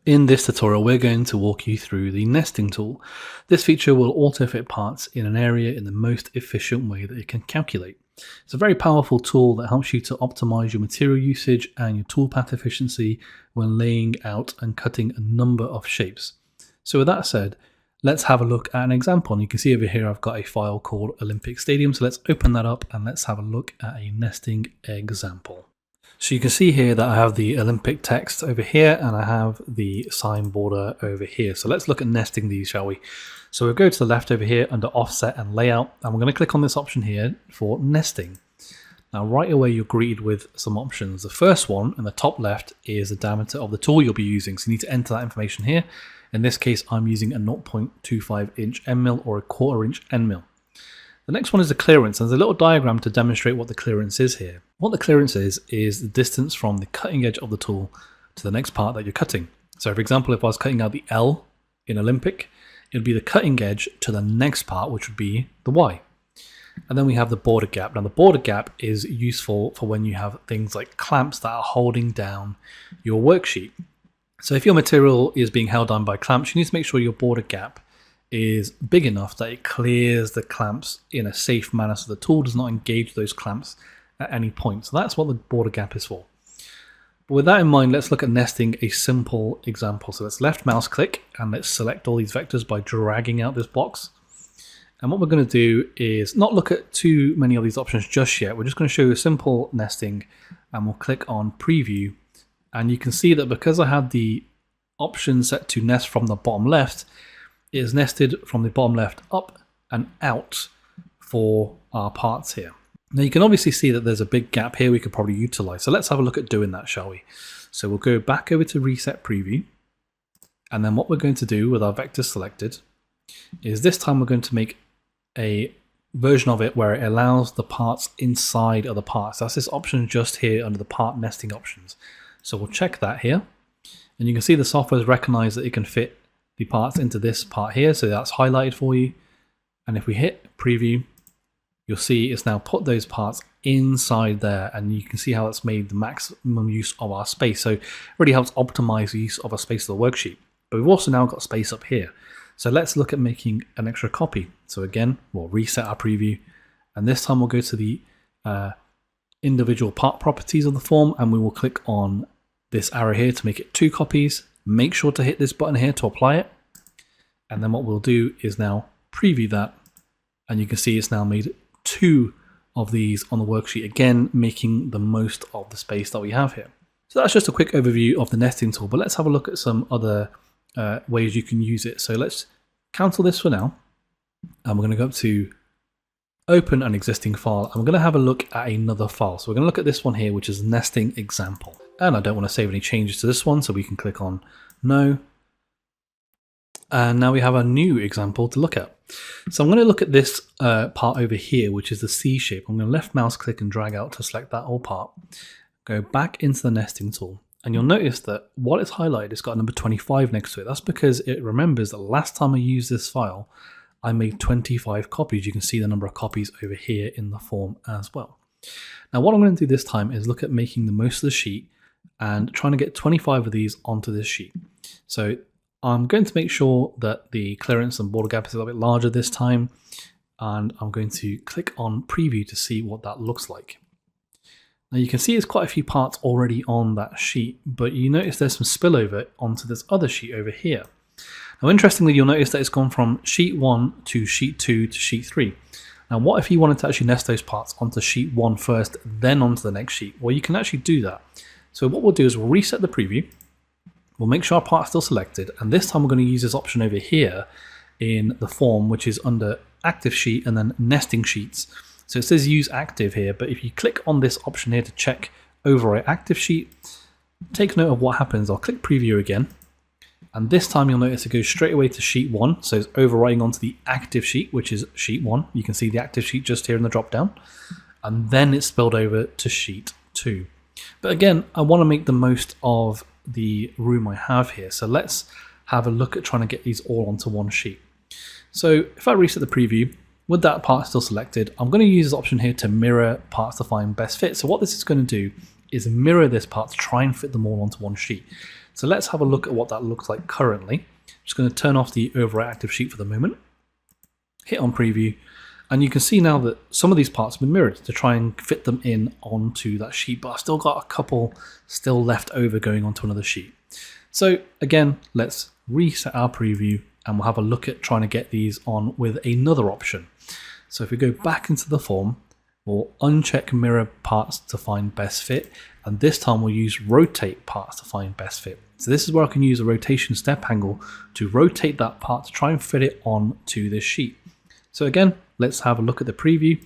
In this tutorial, we're going to walk you through the nesting tool. This feature will auto-fit parts in an area in the most efficient way that it can calculate. It's a very powerful tool that helps you to optimize your material usage and your toolpath efficiency when laying out and cutting a number of shapes. So with that said, let's have a look at an example. And you can see over here I've got a file called Olympic Stadium. So let's open that up and let's have a look at a nesting example. So you can see here that I have the Olympic text over here and I have the sign border over here. So let's look at nesting these, shall we? So we'll go to the left over here under offset and layout, and we're going to click on this option here for nesting. Now right away you're greeted with some options. The first one in the top left is the diameter of the tool you'll be using. So you need to enter that information here. In this case I'm using a 0.25 inch end mill or a 1/4 inch end mill. The next one is the clearance, and there's a little diagram to demonstrate what the clearance is here. What the clearance is the distance from the cutting edge of the tool to the next part that you're cutting. So for example, if I was cutting out the L in Olympic, it would be the cutting edge to the next part, which would be the Y. And then we have the border gap. Now the border gap is useful for when you have things like clamps that are holding down your worksheet. So if your material is being held down by clamps, you need to make sure your border gap is big enough that it clears the clamps in a safe manner so the tool does not engage those clamps at any point. So that's what the border gap is for. But with that in mind, let's look at nesting a simple example. So let's left mouse click and let's select all these vectors by dragging out this box. And what we're going to do is not look at too many of these options just yet. We're just going to show you a simple nesting, and we'll click on preview. And you can see that because I had the option set to nest from the bottom left, it is nested from the bottom left up and out for our parts here. Now you can obviously see that there's a big gap here we could probably utilize. So let's have a look at doing that, shall we? So we'll go back over to reset preview. And then what we're going to do with our vector selected is this time we're going to make a version of it where it allows the parts inside other parts. That's this option just here under the part nesting options. So we'll check that here. And you can see the software has recognized that it can fit the parts into this part here, so that's highlighted for you. And if we hit preview, you'll see it's now put those parts inside there, and you can see how it's made the maximum use of our space. So it really helps optimize the use of our space of the worksheet. But we've also now got space up here. So let's look at making an extra copy. So again, we'll reset our preview, and this time we'll go to the individual part properties of the form, and we will click on this arrow here to make it 2 copies. Make sure to hit this button here to apply it. And then what we'll do is now preview that. And you can see it's now made 2 of these on the worksheet, again, making the most of the space that we have here. So that's just a quick overview of the nesting tool, but let's have a look at some other ways you can use it. So let's cancel this for now. And we're going to go up to open an existing file. And we're going to have a look at another file. So we're going to look at this one here, which is nesting example. And I don't want to save any changes to this one, so we can click on no. And now we have a new example to look at. So I'm going to look at this part over here, which is the C shape. I'm going to left mouse click and drag out to select that whole part. Go back into the nesting tool. And you'll notice that what it's highlighted, it's got number 25 next to it. That's because it remembers that last time I used this file, I made 25 copies. You can see the number of copies over here in the form as well. Now what I'm going to do this time is look at making the most of the sheet and trying to get 25 of these onto this sheet. So I'm going to make sure that the clearance and border gap is a little bit larger this time, and I'm going to click on preview to see what that looks like. Now you can see there's quite a few parts already on that sheet, but you notice there's some spillover onto this other sheet over here. Now interestingly, you'll notice that it's gone from sheet 1 to sheet 2 to sheet 3. Now what if you wanted to actually nest those parts onto sheet 1 first, then onto the next sheet? Well, you can actually do that. So what we'll do is we'll reset the preview. We'll make sure our part's still selected. And this time we're going to use this option over here in the form, which is under active sheet and then nesting sheets. So it says use active here, but if you click on this option here to check overwrite active sheet, take note of what happens. I'll click preview again. And this time you'll notice it goes straight away to sheet 1. So it's overwriting onto the active sheet, which is sheet 1. You can see the active sheet just here in the drop down. And then it's spilled over to sheet 2. But again, I want to make the most of the room I have here. So let's have a look at trying to get these all onto one sheet. So if I reset the preview, with that part still selected, I'm going to use this option here to mirror parts to find best fit. So what this is going to do is mirror this part to try and fit them all onto one sheet. So let's have a look at what that looks like currently. I'm just going to turn off the Overwrite active sheet for the moment, hit on preview, and you can see now that some of these parts have been mirrored to try and fit them in onto that sheet, but I've still got a couple still left over going onto another sheet. So again, let's reset our preview and we'll have a look at trying to get these on with another option. So if we go back into the form, we'll uncheck mirror parts to find best fit, and this time we'll use rotate parts to find best fit. So this is where I can use a rotation step angle to rotate that part to try and fit it on to this sheet. So again, let's have a look at the preview,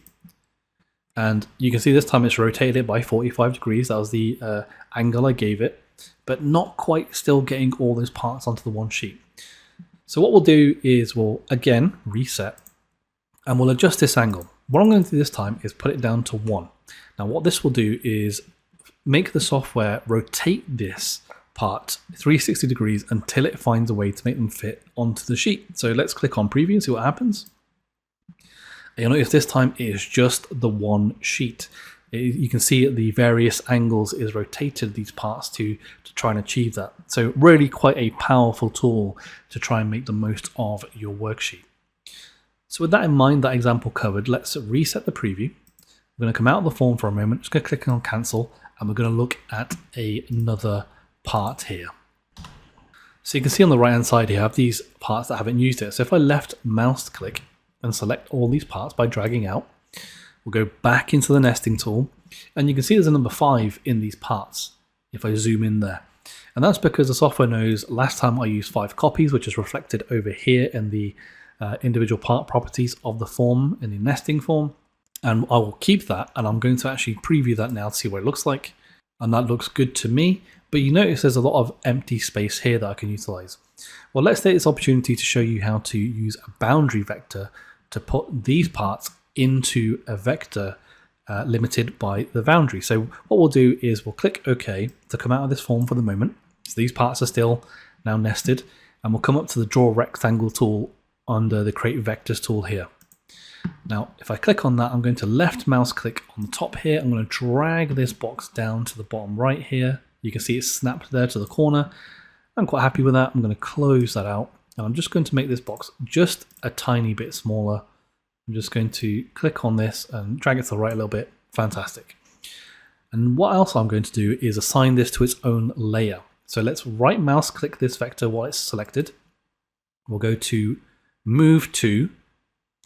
and you can see this time it's rotated it by 45 degrees. That was the angle I gave it, but not quite still getting all those parts onto the one sheet. So what we'll do is we'll again reset and we'll adjust this angle. What I'm going to do this time is put it down to 1. Now what this will do is make the software rotate this part 360 degrees until it finds a way to make them fit onto the sheet. So let's click on preview and see what happens. And you'll notice this time it is just the one sheet. You can see at the various angles is rotated these parts to try and achieve that. So really quite a powerful tool to try and make the most of your worksheet. So with that in mind, that example covered, let's reset the preview. We're going to come out of the form for a moment, just going to click on cancel, and we're going to look at another part here. So you can see on the right hand side here I have these parts that haven't used it. So if I left mouse click and select all these parts by dragging out, we'll go back into the nesting tool, and you can see there's a number 5 in these parts if I zoom in there. And that's because the software knows last time I used 5 copies, which is reflected over here in the individual part properties of the form in the nesting form. And I will keep that, and I'm going to actually preview that now to see what it looks like. And that looks good to me, but you notice there's a lot of empty space here that I can utilize. Well, let's take this opportunity to show you how to use a boundary vector to put these parts into a vector limited by the boundary. So what we'll do is we'll click OK to come out of this form for the moment. So these parts are still now nested, and we'll come up to the Draw Rectangle tool under the Create Vectors tool here. Now, if I click on that, I'm going to left mouse click on the top here. I'm going to drag this box down to the bottom right here. You can see it's snapped there to the corner. I'm quite happy with that. I'm going to close that out, and I'm just going to make this box just a tiny bit smaller. I'm just going to click on this and drag it to the right a little bit. Fantastic. And what else I'm going to do is assign this to its own layer. So let's right mouse click this vector while it's selected. We'll go to Move to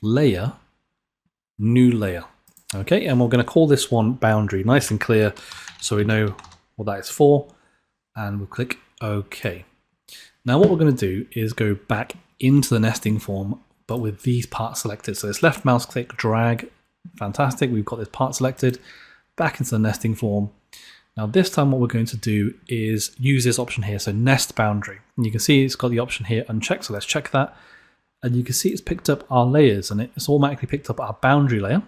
Layer, New Layer. Okay, and we're going to call this one Boundary, nice and clear so we know what that is for. And we'll click OK. Now what we're going to do is go back into the nesting form, but with these parts selected. So it's left mouse click, drag. Fantastic, we've got this part selected. Back into the nesting form. Now this time what we're going to do is use this option here, so Nest Boundary. And you can see it's got the option here unchecked, so let's check that. And you can see it's picked up our layers, and it's automatically picked up our boundary layer.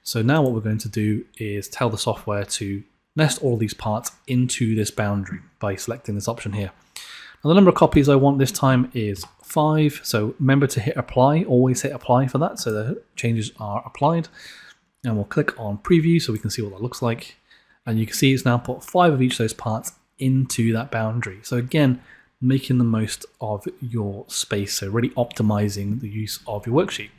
So now what we're going to do is tell the software to nest all these parts into this boundary by selecting this option here. Now the number of copies I want this time is 5, so remember to hit apply, always hit apply for that so the changes are applied. And we'll click on preview so we can see what that looks like. And you can see it's now put 5 of each of those parts into that boundary. So again, making the most of your space, so really optimizing the use of your worksheet.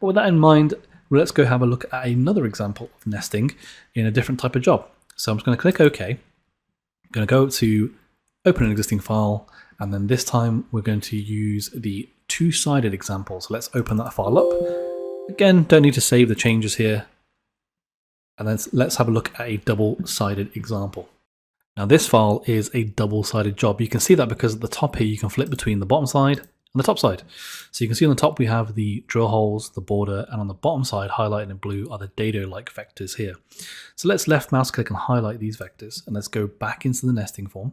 But with that in mind, let's go have a look at another example of nesting in a different type of job. So I'm just going to click OK. I'm going to go to Open an Existing File, and then this time we're going to use the two-sided example. So let's open that file up. Again, don't need to save the changes here. And then let's have a look at a double-sided example. Now this file is a double-sided job. You can see that because at the top here you can flip between the bottom side and the top side. So you can see on the top we have the drill holes, the border, and on the bottom side highlighted in blue are the dado-like vectors here. So let's left mouse click and highlight these vectors, and let's go back into the nesting form.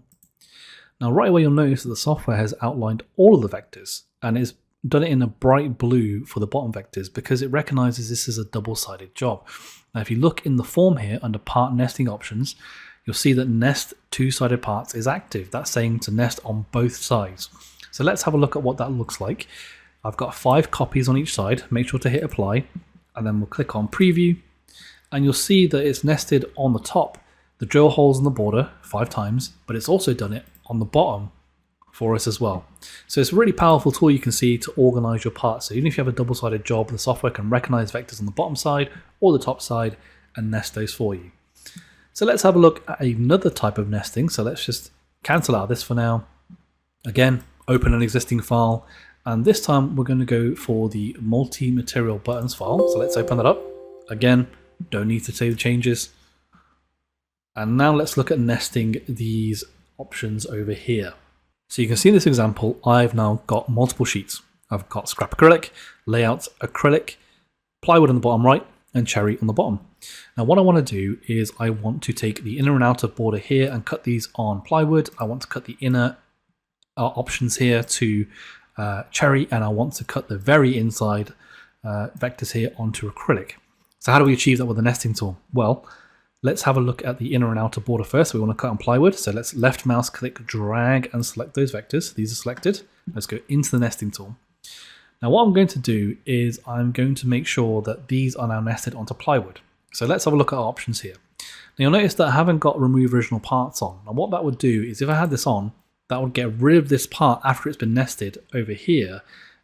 Now right away you'll notice that the software has outlined all of the vectors, and it's done it in a bright blue for the bottom vectors because it recognizes this is a double-sided job. Now if you look in the form here under part nesting options, you'll see that nest two-sided parts is active. That's saying to nest on both sides. So let's have a look at what that looks like. I've got 5 copies on each side. Make sure to hit apply, and then we'll click on preview, and you'll see that it's nested on the top, the drill holes in the border 5 times, but it's also done it on the bottom for us as well. So it's a really powerful tool, you can see, to organize your parts. So even if you have a double-sided job, the software can recognize vectors on the bottom side or the top side and nest those for you. So let's have a look at another type of nesting. So let's just cancel out this for now. Again, open an existing file, and this time we're going to go for the multi-material buttons file. So let's open that up. Again, don't need to save the changes. And now let's look at nesting these options over here. So you can see in this example, I've now got multiple sheets. I've got scrap acrylic, layout acrylic, plywood on the bottom right, and cherry on the bottom. Now what I want to do is I want to take the inner and outer border here and cut these on plywood. I want to cut the inner options here to cherry, and I want to cut the very inside vectors here onto acrylic. So how do we achieve that with the nesting tool? Well, let's have a look at the inner and outer border first. So we want to cut on plywood. So let's left mouse click, drag, and select those vectors. These are selected. Let's go into the nesting tool. Now what I'm going to do is I'm going to make sure that these are now nested onto plywood. So let's have a look at our options here. Now you'll notice that I haven't got remove original parts on. Now what that would do is if I had this on, that would get rid of this part after it's been nested over here,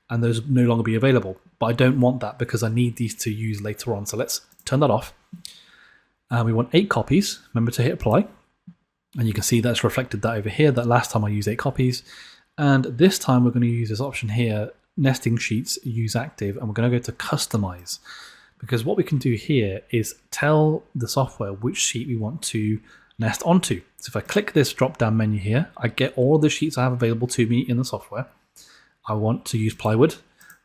and those no longer be available. But I don't want that because I need these to use later on. So let's turn that off. And we want 8 copies. Remember to hit apply. And you can see that's reflected that over here, that last time I used 8 copies. And this time we're going to use this option here, nesting sheets, use active, and we're going to go to customize. Because what we can do here is tell the software which sheet we want to nest onto. So if I click this drop down menu here, I get all the sheets I have available to me in the software. I want to use plywood.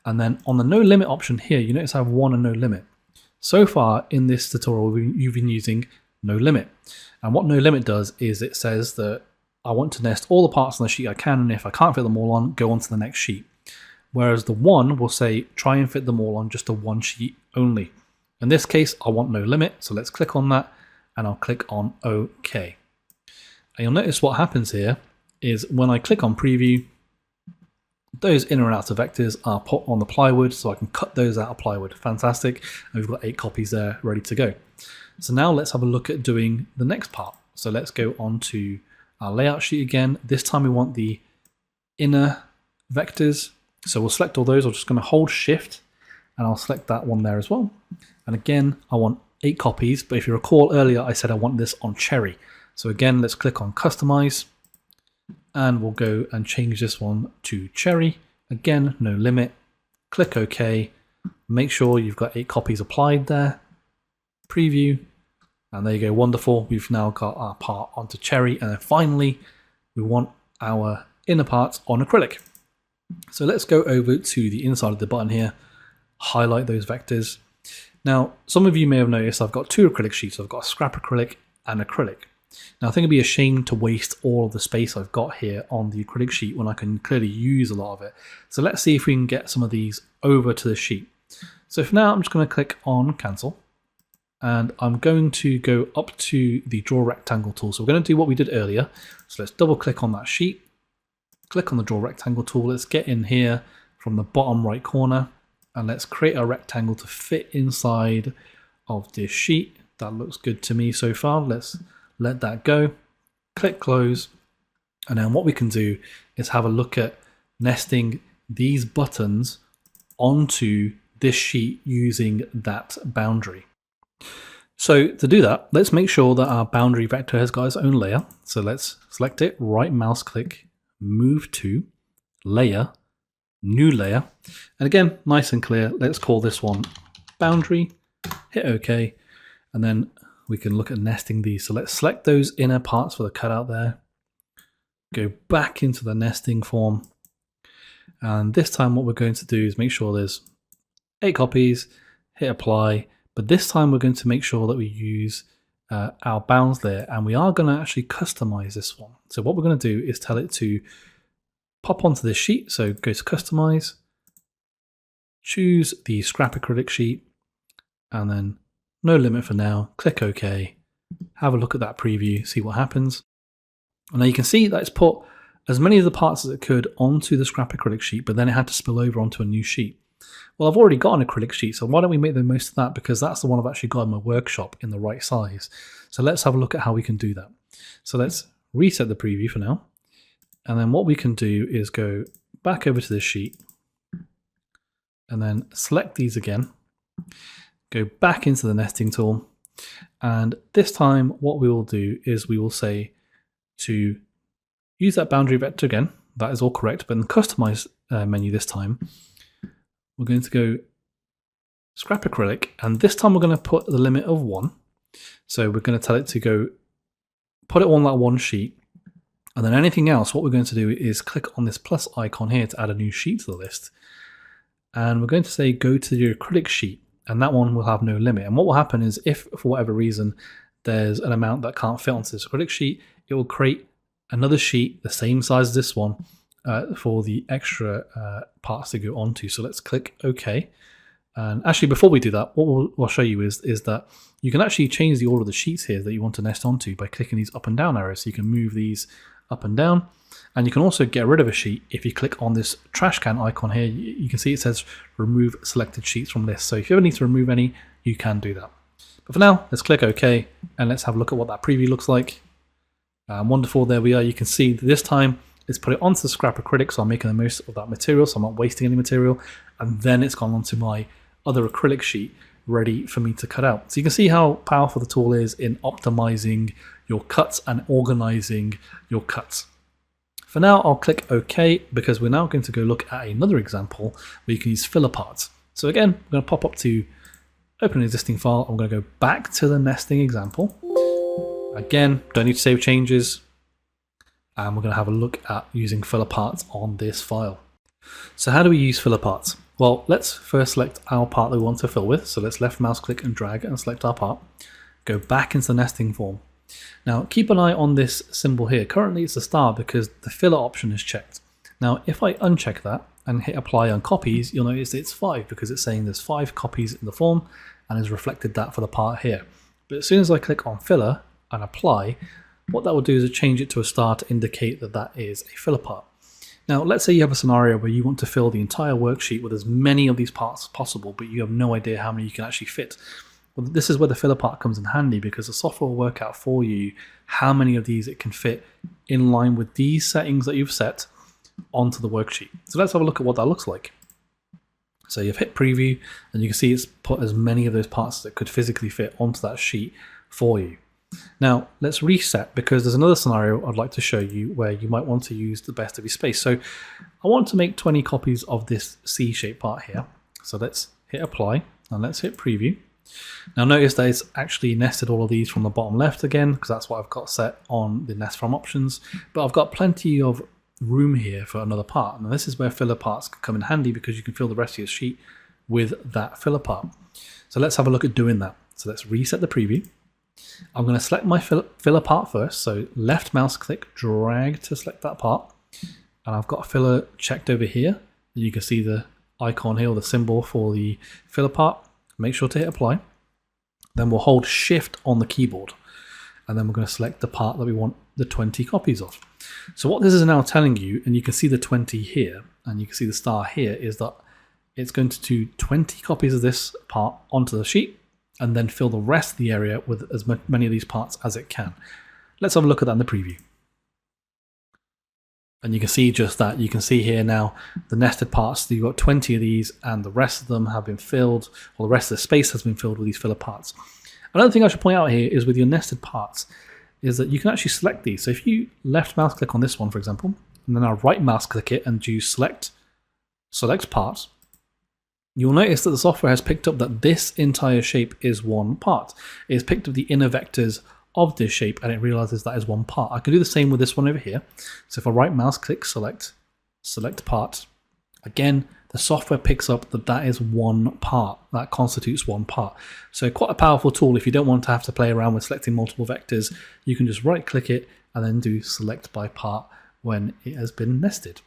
And then on the no limit option here, you notice I have 1 and no limit. So far in this tutorial, you've been using no limit. And what no limit does is it says that I want to nest all the parts on the sheet I can, and if I can't fit them all on, go on to the next sheet. Whereas the 1 will say, try and fit them all on just a 1 sheet only. In this case, I want no limit, so let's click on that, and I'll click on OK. And you'll notice what happens here is when I click on preview, those inner and outer vectors are put on the plywood, so I can cut those out of plywood. Fantastic. And we've got 8 copies there ready to go. So now let's have a look at doing the next part. So let's go on to our layout sheet again. This time we want the inner vectors. So we'll select all those. I'm just going to hold shift and I'll select that one there as well. And again, I want 8 copies, but if you recall earlier, I said I want this on cherry. So again, let's click on customize. And we'll go and change this one to cherry. Again, no limit. Click OK. Make sure you've got 8 copies applied there. Preview. And there you go. Wonderful. We've now got our part onto cherry. And then finally, we want our inner parts on acrylic. So let's go over to the inside of the button here. Highlight those vectors. Now, some of you may have noticed I've got 2 acrylic sheets. I've got scrap acrylic and acrylic. Now I think it'd be a shame to waste all of the space I've got here on the acrylic sheet when I can clearly use a lot of it. So let's see if we can get some of these over to the sheet. So for now, I'm just going to click on cancel, and I'm going to go up to the draw rectangle tool. So we're going to do what we did earlier. So let's double click on that sheet, click on the draw rectangle tool. Let's get in here from the bottom right corner, and let's create a rectangle to fit inside of this sheet. That looks good to me so far. Let's let that go, click close, and then what we can do is have a look at nesting these buttons onto this sheet using that boundary. So to do that, let's make sure that our boundary vector has got its own layer. So let's select it, right mouse click, move to, layer, new layer. And again, nice and clear, let's call this one boundary, hit OK, and then we can look at nesting these. So let's select those inner parts for the cutout there. Go back into the nesting form. And this time what we're going to do is make sure there's 8 copies, hit apply. But this time we're going to make sure that we use our bounds there. And we are going to actually customize this one. So what we're going to do is tell it to pop onto this sheet. So go to customize, choose the scrap acrylic sheet, and then no limit for now, click OK, have a look at that preview, see what happens. And now you can see that it's put as many of the parts as it could onto the scrap acrylic sheet, but then it had to spill over onto a new sheet. Well, I've already got an acrylic sheet, so why don't we make the most of that, because that's the one I've actually got in my workshop in the right size. So let's have a look at how we can do that. So let's reset the preview for now. And then what we can do is go back over to this sheet and then select these again, go back into the nesting tool. And this time what we will do is we will say to use that boundary vector again. That is all correct, but in the customize menu this time, we're going to go scrap acrylic, and this time we're going to put the limit of 1. So we're going to tell it to go put it on that one sheet, and then anything else, what we're going to do is click on this plus icon here to add a new sheet to the list. And we're going to say go to your acrylic sheet, and that one will have no limit. And what will happen is if for whatever reason there's an amount that can't fit onto this acrylic sheet, it will create another sheet the same size as this one for the extra parts to go onto. So let's click OK. And actually, before we do that, what I'll show you is that you can actually change the order of the sheets here that you want to nest onto by clicking these up and down arrows. So you can move these up and down, and you can also get rid of a sheet if you click on this trash can icon here. You can see it says remove selected sheets from list. So if you ever need to remove any, you can do that. But for now, let's click OK, and let's have a look at what that preview looks like. Wonderful, there we are. You can see this time it's put it onto the scrap acrylic, so I'm making the most of that material, so I'm not wasting any material, and then it's gone onto my other acrylic sheet ready for me to cut out. So you can see how powerful the tool is in optimizing your cuts and organizing your cuts. For now, I'll click OK, because we're now going to go look at another example where you can use filler parts. So again, I'm going to pop up to open an existing file. I'm going to go back to the nesting example. Again, don't need to save changes. And we're going to have a look at using filler parts on this file. So how do we use filler parts? Well, let's first select our part that we want to fill with. So let's left mouse click and drag and select our part. Go back into the nesting form. Now keep an eye on this symbol here. Currently it's a star because the filler option is checked. Now if I uncheck that and hit apply on copies, you'll notice it's 5 because it's saying there's 5 copies in the form and has reflected that for the part here. But as soon as I click on filler and apply, what that will do is change it to a star to indicate that that is a filler part. Now, let's say you have a scenario where you want to fill the entire worksheet with as many of these parts as possible, but you have no idea how many you can actually fit. Well, this is where the filler part comes in handy, because the software will work out for you how many of these it can fit in line with these settings that you've set onto the worksheet. So let's have a look at what that looks like. So you've hit preview, and you can see it's put as many of those parts that could physically fit onto that sheet for you. Now let's reset, because there's another scenario I'd like to show you where you might want to use the best of your space. So I want to make 20 copies of this C-shaped part here. So let's hit apply and let's hit preview. Now notice that it's actually nested all of these from the bottom left again, because that's what I've got set on the nest from options. But I've got plenty of room here for another part. And this is where filler parts can come in handy, because you can fill the rest of your sheet with that filler part. So let's have a look at doing that. So let's reset the preview. I'm going to select my filler part first, so left mouse click, drag to select that part, and I've got a filler checked over here. You can see the icon here, or the symbol for the filler part. Make sure to hit apply. Then we'll hold shift on the keyboard, and then we're going to select the part that we want the 20 copies of. So what this is now telling you, and you can see the 20 here, and you can see the star here, is that it's going to do 20 copies of this part onto the sheet, and then fill the rest of the area with as many of these parts as it can. Let's have a look at that in the preview. And you can see just that. You can see here now the nested parts. You've got 20 of these, and the rest of them have been filled, or the rest of the space has been filled with these filler parts. Another thing I should point out here is with your nested parts is that you can actually select these. So if you left mouse click on this one, for example, and then I'll right mouse click it and do select parts, you'll notice that the software has picked up that this entire shape is one part. It's picked up the inner vectors of this shape, and it realizes that is one part. I can do the same with this one over here. So if I right mouse click, select part, again, the software picks up that that is one part. That constitutes one part. So quite a powerful tool. If you don't want to have to play around with selecting multiple vectors, you can just right click it and then do select by part when it has been nested.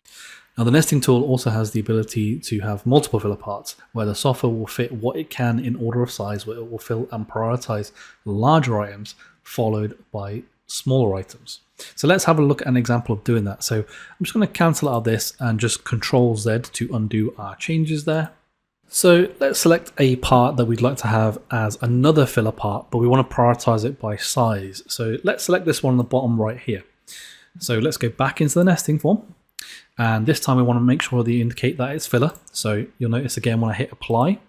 Now the nesting tool also has the ability to have multiple filler parts, where the software will fit what it can in order of size, where it will fill and prioritize larger items followed by smaller items. So let's have a look at an example of doing that. So I'm just going to cancel out of this and just Control Z to undo our changes there. So let's select a part that we'd like to have as another filler part, but we want to prioritize it by size. So let's select this one on the bottom right here. So let's go back into the nesting form. And this time we want to make sure that you indicate that it's filler. So you'll notice again when I hit apply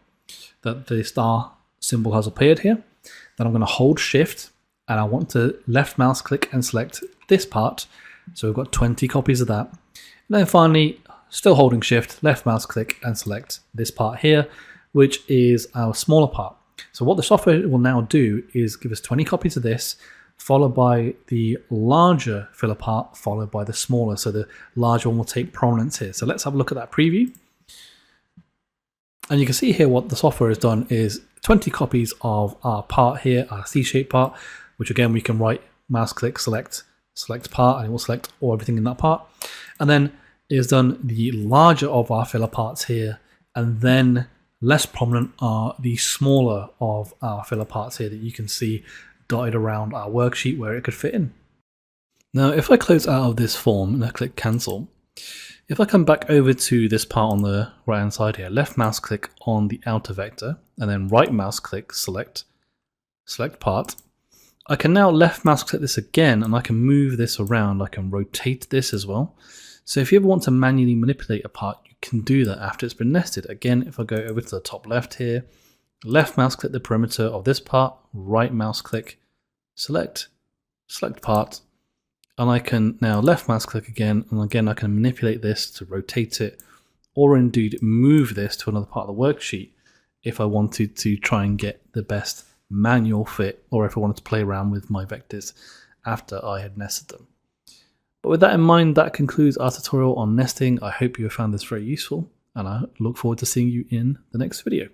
that the star symbol has appeared here. Then I'm going to hold shift and I want to left mouse click and select this part. So we've got 20 copies of that. And then finally, still holding shift, left mouse click and select this part here, which is our smaller part. So what the software will now do is give us 20 copies of this, followed by the larger filler part, followed by the smaller. So the larger one will take prominence here. So let's have a look at that preview. And you can see here what the software has done is 20 copies of our part here, our C-shaped part, which again, we can right mouse click, select part, and it will select all everything in that part. And then it has done the larger of our filler parts here, and then less prominent are the smaller of our filler parts here that you can see dotted around our worksheet where it could fit in. Now, if I close out of this form and I click cancel, if I come back over to this part on the right hand side here, left mouse click on the outer vector and then right mouse click, select part, I can now left mouse click this again and I can move this around. I can rotate this as well. So if you ever want to manually manipulate a part, you can do that after it's been nested. Again, if I go over to the top left here, left mouse click the perimeter of this part, right mouse click, select part, and I can now left mouse click again, and again I can manipulate this to rotate it, or indeed move this to another part of the worksheet if I wanted to try and get the best manual fit, or if I wanted to play around with my vectors after I had nested them. But with that in mind, that concludes our tutorial on nesting. I hope you have found this very useful, and I look forward to seeing you in the next video.